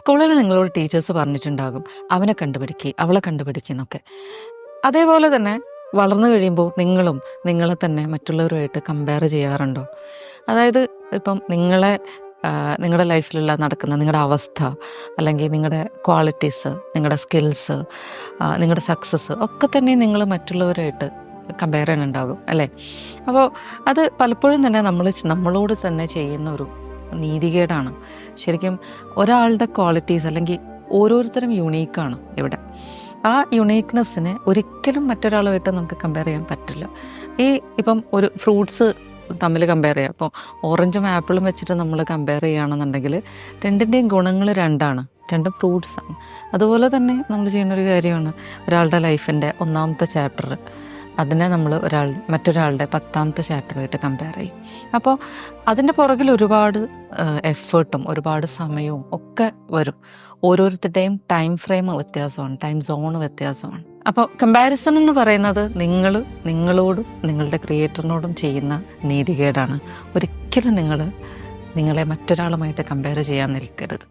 സ്കൂളിൽ നിങ്ങളോട് ടീച്ചേഴ്സ് പറഞ്ഞിട്ടുണ്ടാകും അവനെ കണ്ടുപിടിക്കുക അവളെ കണ്ടുപിടിക്കുന്നൊക്കെ. അതേപോലെ തന്നെ വളർന്നു കഴിയുമ്പോൾ നിങ്ങളും നിങ്ങളെ തന്നെ മറ്റുള്ളവരുമായിട്ട് കമ്പയർ ചെയ്യാറുണ്ടോ? അതായത് ഇപ്പം നിങ്ങളുടെ ലൈഫിലുള്ള നടക്കുന്ന നിങ്ങളുടെ അവസ്ഥ, അല്ലെങ്കിൽ നിങ്ങളുടെ ക്വാളിറ്റീസ്, നിങ്ങളുടെ സ്കിൽസ്, നിങ്ങളുടെ സക്സസ് ഒക്കെ തന്നെ നിങ്ങൾ മറ്റുള്ളവരായിട്ട് കമ്പയർ ചെയ്യാനുണ്ടാകും അല്ലേ? അപ്പോൾ അത് പലപ്പോഴും തന്നെ നമ്മളോട് തന്നെ ചെയ്യുന്ന ഒരു നീതികേടാണ്. ശരിക്കും ഒരാളുടെ ക്വാളിറ്റീസ് അല്ലെങ്കിൽ ഓരോരുത്തരും യുണീക്കാണ് ഇവിടെ. ആ യുണീക്നെസ്സിനെ ഒരിക്കലും മറ്റൊരാളുമായിട്ട് നമുക്ക് കമ്പയർ ചെയ്യാൻ പറ്റില്ല. ഇപ്പം ഒരു ഫ്രൂട്ട്സ് തമ്മിൽ കമ്പയർ ചെയ്യാം. അപ്പോൾ ഓറഞ്ചും ആപ്പിളും വെച്ചിട്ട് നമ്മൾ കമ്പയർ ചെയ്യുകയാണെന്നുണ്ടെങ്കിൽ രണ്ടിൻ്റെയും ഗുണങ്ങൾ രണ്ടും ഫ്രൂട്ട്സാണ്. അതുപോലെ തന്നെ നമ്മൾ ചെയ്യുന്നൊരു കാര്യമാണ് ഒരാളുടെ ലൈഫിൻ്റെ 1ാമത്തെ ചാപ്റ്റർ, അതിനെ നമ്മൾ മറ്റൊരാളുടെ 10ാമത്തെ ചാപ്റ്ററായിട്ട് കമ്പയർ ചെയ്യും. അപ്പോൾ അതിൻ്റെ പുറകിൽ ഒരുപാട് എഫേർട്ടും ഒരുപാട് സമയവും ഒക്കെ വരും. ഓരോരുത്തരുടെയും ടൈം ഫ്രെയിം വ്യത്യാസമാണ്, ടൈം സോൺ വ്യത്യാസമാണ്. അപ്പോൾ കമ്പാരിസൺ എന്ന് പറയുന്നത് നിങ്ങളോടും നിങ്ങളുടെ ക്രിയേറ്ററിനോടും ചെയ്യുന്ന നീതികേടാണ്. ഒരിക്കലും നിങ്ങളെ മറ്റൊരാളുമായിട്ട് കമ്പയർ ചെയ്യാൻ നിൽക്കരുത്.